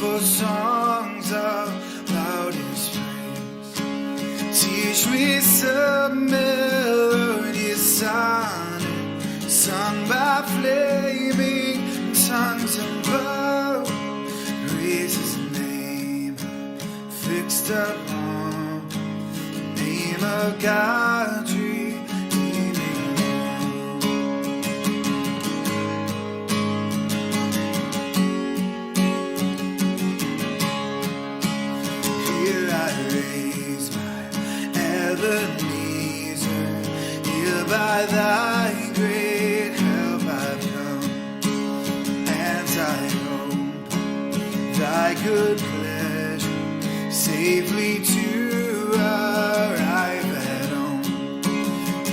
for songs of loudest praise. Teach me some melodious sonnet, sung by flaming tongues above. Praise His name, fixed upon the name of God. By thy great help I've come, and I hope thy good pleasure safely to arrive at home.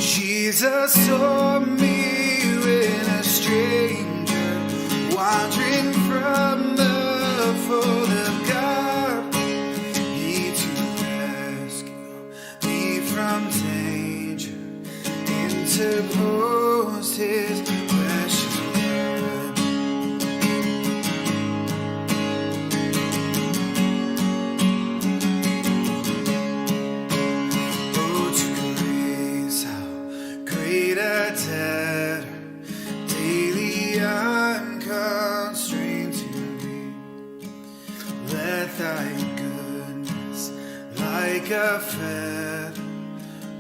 Jesus saw me when a stranger, wandering from the fold of God. He to rescue me from danger interposed His precious blood. Oh, to grace, how great a debtor daily I'm constrained to be. Let thy goodness, like a feather,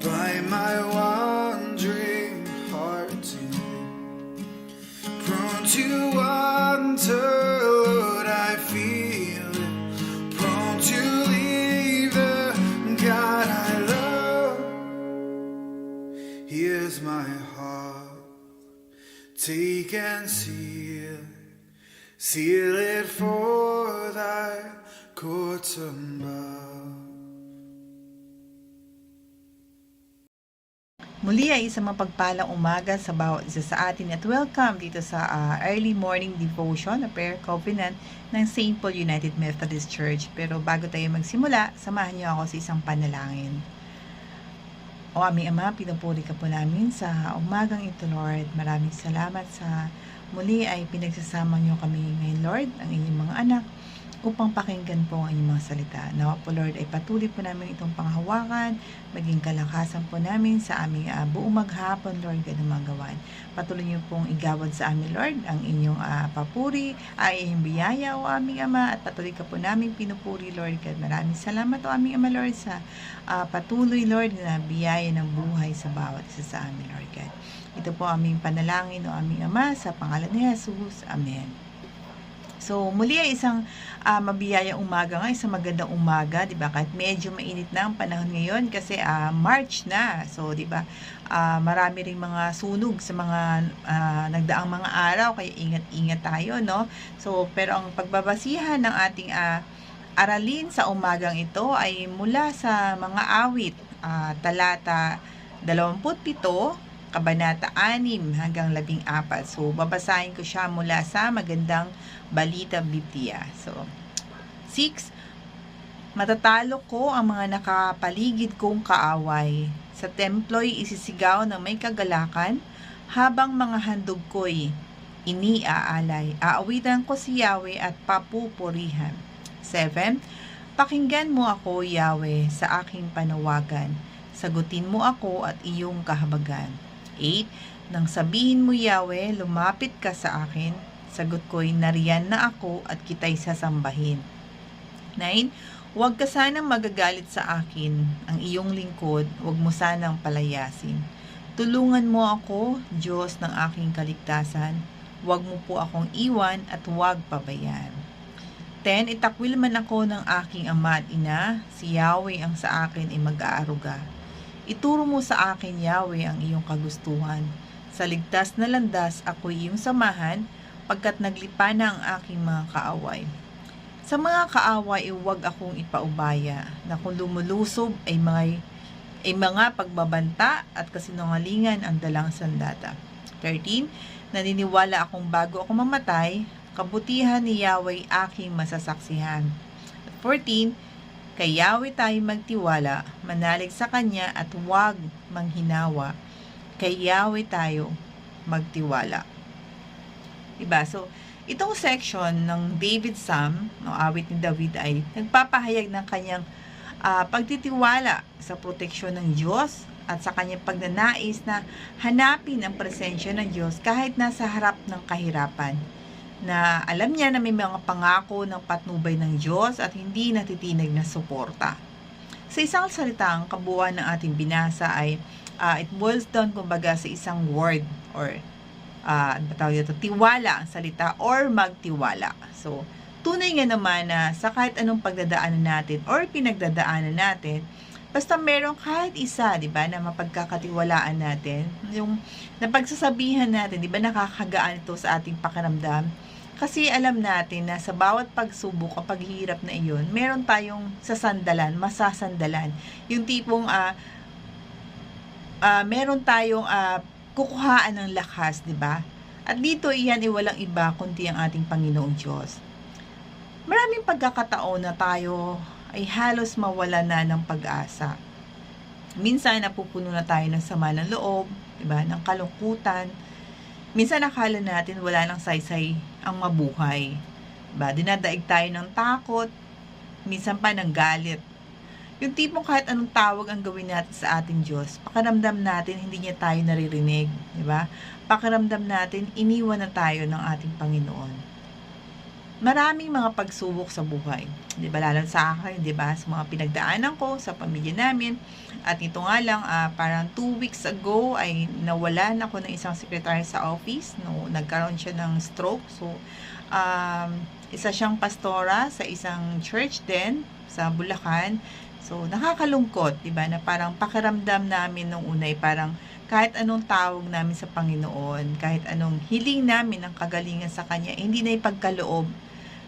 bind my wandering heart to thee. Prone to wander, Lord, I feel it. Prone to leave the God I love. Here's my heart, take and seal it for thy courts above. Muli ay isang mapagpalang umaga sa bawat isa sa atin at welcome dito sa early morning devotion na prayer covenant ng St. Paul United Methodist Church. Pero bago tayo magsimula, samahan niyo ako sa isang panalangin. O aming Ama, pinupuri ka po namin sa umagang ito, Lord. Maraming salamat sa muli ay pinagsasama niyo kami ngayon, Lord, ang inyong mga anak, upang pakinggan po ang inyong mga salita. Nawa po, Lord, ay patuloy po namin itong panghawakan, maging kalakasan po namin sa aming buong maghapon, Lord, ganun magawan. Patuloy niyo pong igawad sa amin, Lord, ang inyong papuri, ay inyong biyaya, o aming Ama, at patuloy ka po namin pinupuri, Lord God. Maraming salamat, o aming Ama, Lord, sa patuloy, Lord, na biyaya ng buhay sa bawat isa sa amin, Lord God. Ito po aming panalangin, o aming Ama, sa pangalan ni Jesus. Amen. So, muli ay isang mabiyayang umaga nga, isang magandang umaga, 'di ba? Kahit medyo mainit na ang panahon ngayon kasi March na. So, 'di ba? Marami ring mga sunog sa mga nagdaang mga araw, kaya ingat-ingat tayo, no? So, pero ang pagbabasihan ng ating aralin sa umagang ito ay mula sa mga awit, talata 27, Kabanata 6 hanggang 14. So, babasahin ko siya mula sa Magandang Balita Biblia. So, 6. Matatalo ko ang mga nakapaligid kong kaaway. Sa templo'y isisigaw ng may kagalakan, habang mga handog ko'y iniaalay. Aawitan ko si Yahweh at papupurihan. 7. Pakinggan mo ako, Yahweh, sa aking panawagan. Sagutin mo ako at iyong kahabagan. 8. Nang sabihin mo, Yahweh, lumapit ka sa akin, sagot ko'y nariyan na ako at kita'y sasambahin. 9. Huwag ka sanang magagalit sa akin, ang iyong lingkod, huwag mo sanang palayasin. Tulungan mo ako, Diyos ng aking kaligtasan, huwag mo po akong iwan at huwag pabayaan. 10. Itakwil man ako ng aking ama at ina, si Yahweh ang sa akin ay mag-aaruga. Ituro mo sa akin, Yahweh, ang iyong kagustuhan. Sa ligtas na landas, ako'y iyong samahan, pagkat naglipa na ang aking mga kaaway. Sa mga kaaway, huwag akong ipaubaya, na kung lumulusob ay mga pagbabanta at kasinungalingan ang dalang sandata. 13. Naniniwala akong bago ako mamatay, kabutihan ni Yahweh aking masasaksihan. 14. Kay Yahweh tayo magtiwala, manalig sa Kanya at huwag manghinawa. Kay Yahweh tayo magtiwala. Diba? So, itong section ng David Psalm, no, awit ni David ay nagpapahayag ng kanyang pagtitiwala sa proteksyon ng Diyos at sa kanyang pagnanais na hanapin ang presensya ng Diyos kahit nasa harap ng kahirapan. Na alam niya na may mga pangako ng patnubay ng Diyos at hindi natitinag na suporta. Sa isang salita, ang kabuuan ng ating binasa ay it boils down kumbaga sa isang word or tiwala ang salita or magtiwala. So, tunay nga naman na sa kahit anong pagdadaanan natin or pinagdadaanan natin, basta meron kahit isa, di ba, na mapagkakatiwalaan natin, yung napagsasabihan natin, di ba, nakakagaan ito sa ating pakiramdam. Kasi alam natin na sa bawat pagsubok o paghihirap na iyon, meron tayong masasandalan. Yung tipong meron tayong kukuhaan ng lakas, di ba? At dito iyan ay walang iba kundi ang ating Panginoong Diyos. Maraming pagkakataon na tayo ay halos mawala na ng pag-asa. Minsan napupuno na tayo ng sama ng loob, di ba? Ng kalungkutan. Minsan nakala natin wala nang saysay ang mabuhay. Diba? Dinadaig tayo ng takot, minsan pa ng galit. Yung tipong kahit anong tawag ang gawin natin sa ating Diyos, pakiramdam natin hindi niya tayo naririnig, di ba? Pakiramdam natin iniwan na tayo ng ating Panginoon. Maraming mga pagsubok sa buhay, di ba? Lalo sa akin, di ba? Sa mga pinagdaanan ko, sa pamilya namin. At ito nga lang, parang 2 weeks ago ay nawalan ako ng isang sekretary sa office. No, nagkaroon siya ng stroke. So, isa siyang pastora sa isang church din sa Bulacan. So, nakakalungkot, di ba? Na parang pakiramdam namin nung unay, parang kahit anong tawag namin sa Panginoon, kahit anong hiling namin ng kagalingan sa Kanya, hindi na ipagkaloob.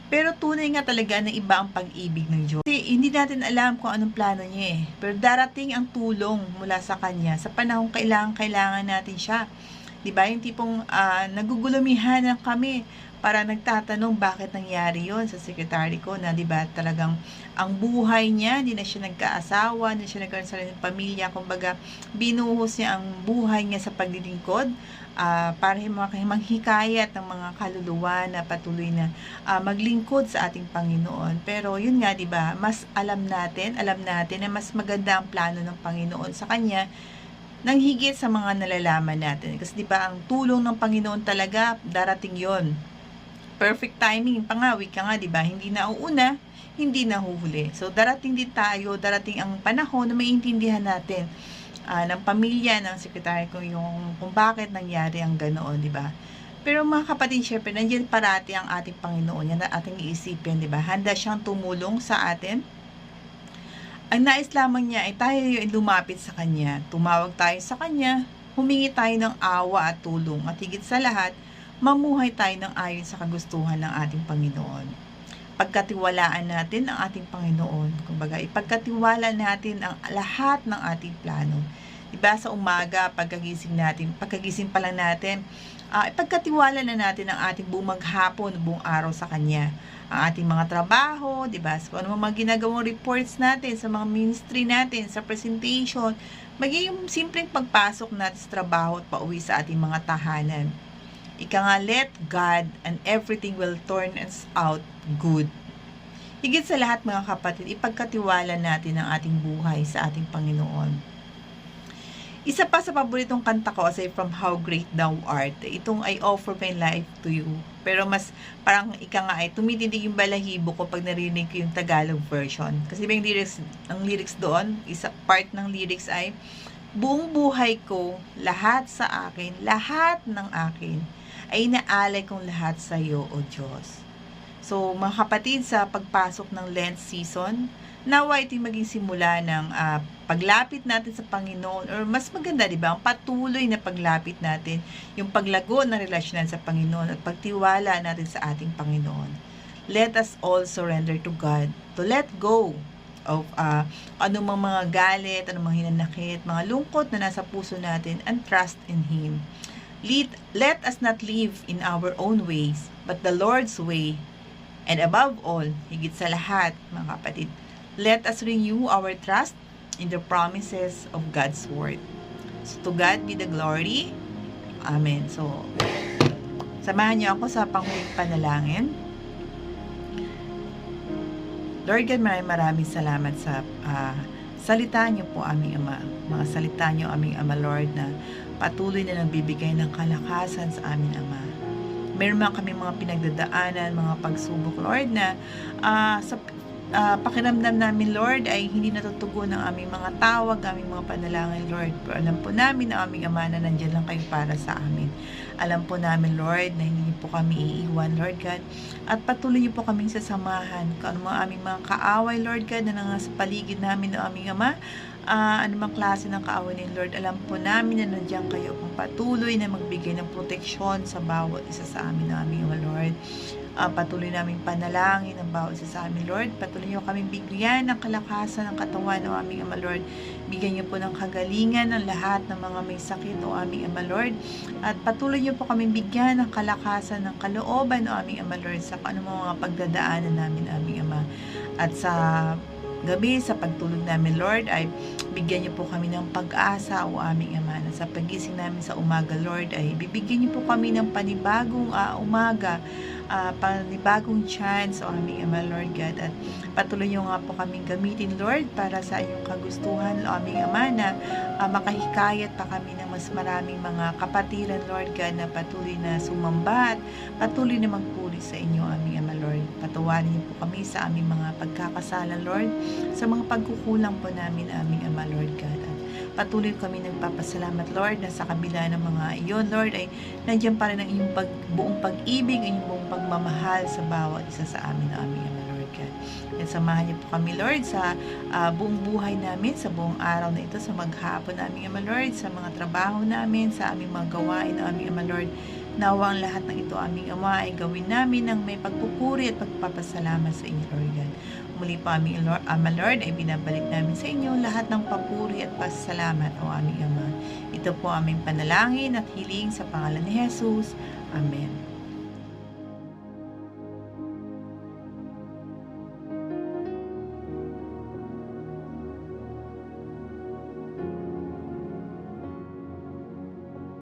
Pero tunay nga talaga na iba ang pag-ibig ng Diyos. Kasi hindi natin alam kung anong plano niya eh. Pero darating ang tulong mula sa Kanya sa panahong kailangan natin siya. Diba? Yung tipong nagugulumihan na kami para nagtatanong bakit nangyari yon sa secretary ko na diba talagang ang buhay niya, hindi na siya nagkaasawa, hindi siya nagkaroon sa pamilya, kumbaga binuhos niya ang buhay niya sa paglilingkod para manghikayat ng mga kaluluwa na patuloy na maglingkod sa ating Panginoon. Pero yun nga, diba, mas alam natin na mas maganda ang plano ng Panginoon sa Kanya nang higit sa mga nalalaman natin. Kasi diba, ang tulong ng Panginoon talaga, darating yon. Perfect timing, pangawi ka nga, diba? Hindi nauuna, hindi nahuhuli. So, darating din tayo, darating ang panahon na maintindihan natin ng pamilya, ng sekretary ko, kung bakit nangyari ang ganoon, diba? Pero mga kapatid, syempre, nandiyan parati ang ating Panginoon, yan ang ating iisipin, diba? Handa siyang tumulong sa atin. Ang nais lamang niya ay tayo ay lumapit sa Kanya, tumawag tayo sa Kanya, humingi tayo ng awa at tulong, at higit sa lahat, mamuhay tayo ng ayon sa kagustuhan ng ating Panginoon. Pagkatiwalaan natin ang ating Panginoon. Kumbaga, ipagkatiwala natin ang lahat ng ating plano. Diba sa umaga, pagkagising pa lang natin, ipagkatiwala na natin ang ating buong maghapon, buong araw sa Kanya. Ang ating mga trabaho, diba? So, ano mga ginagawang reports natin sa mga ministry natin, sa presentation, maging yung simpleng pagpasok natin sa trabaho at pauwi sa ating mga tahanan. Ika nga, let God and everything will turn us out good. Higit sa lahat mga kapatid, ipagkatiwala natin ang ating buhay sa ating Panginoon. Isa pa sa paboritong kanta ko, aside from How Great Thou Art, itong I Offer My Life to You. Pero mas parang ika nga ay tumitindig yung balahibo ko pag narinig ko yung Tagalog version. Kasi yung lyrics doon, isa part ng lyrics ay, buong buhay ko, lahat sa akin, lahat ng akin, ay inaalay kong lahat sa iyo, O Diyos. So, mga kapatid, sa pagpasok ng Lent season, nawa ito maging simula ng paglapit natin sa Panginoon, or mas maganda, di ba, ang patuloy na paglapit natin, yung paglago ng relasyon sa Panginoon at pagtiwala natin sa ating Panginoon. Let us all surrender to God, to let go of anumang mga galit, anumang hinanakit, mga lungkot na nasa puso natin, and trust in Him. Let us not live in our own ways, but the Lord's way. And above all, higit sa lahat, mga kapatid, let us renew our trust in the promises of God's Word. So, to God be the glory. Amen. So, Samahan niyo ako sa panghuling panalangin. Lord God, maraming salamat sa salita niyo po, aming Ama. Mga salita niyo, aming Ama, Lord, na patuloy na nagbibigay ng kalakasan sa aming Ama. Meron man kami mga pinagdadaanan, mga pagsubok, Lord, na sa pakiramdam namin, Lord, ay hindi natutugon ang aming mga tawag, aming mga panalangin, Lord. Pero alam po namin na aming Ama na nandiyan lang kayo para sa amin. Alam po namin, Lord, na hindi niyo po kami iiwan, Lord God. At patuloy niyo po kaming sasamahan. Kung ano mga aming mga kaaway, Lord God, na nasa paligid namin ng aming Ama, anumang klase ng kaaway ni Lord, alam po namin na nandiyan kayo kung patuloy na magbigay ng proteksyon sa bawat isa sa amin ng aming Ama, Lord. Patuloy naming panalangin ang bawat isa sa amin, Lord. Patuloy niyo kaming bigyan ng kalakasan ng katawan ng aming Ama, Lord. Bigyan niyo po ng kagalingan ng lahat ng mga may sakit o aming Ama, Lord. At patuloy niyo po kaming bigyan ng kalakasan ng kalooban o aming Ama, Lord, sa anumang mga pagdadaanan namin, aming Ama. At sa gabi, sa pagtulog namin, Lord, ay bigyan niyo po kami ng pag-asa o aming Ama. Na sa pagising namin sa umaga, Lord, ay bibigyan niyo po kami ng panibagong umaga, panibagong chance o aming Ama, Lord God. At patuloy niyo nga po kaming gamitin, Lord, para sa iyong kagustuhan o aming Ama, na makahikayat pa kami ng mas maraming mga kapatiran, Lord God, na patuloy na sumamba at patuloy na magpuri sa inyo, aming Ama, Lord. Patawarin niyo po kami sa aming mga pagkakasala, Lord, sa mga pagkukulang po namin, aming Ama, Lord God. At patuloy kami nagpapasalamat, Lord, na sa kabila ng mga iyon, Lord, ay nandiyan pa rin ang iyong buong pag-ibig, ang iyong buong pagmamahal sa bawat isa sa amin, aming Ama, Lord God. At samahan niyo po kami, Lord, sa buong buhay namin, sa buong araw na ito, sa maghapon, aming Ama, Lord, sa mga trabaho namin, sa aming mga gawain, aming Ama, Lord. Nawa ang lahat ng ito, aming Ama, ay gawin namin ng may pagpupuri at pagpapasalamat sa inyo, Lord God. Muli po, aming Ama, Lord, ay binabalik namin sa inyo lahat ng papuri at pasalamat, o aming Ama. Ito po aming panalangin at hiling sa pangalan ni Jesus. Amen.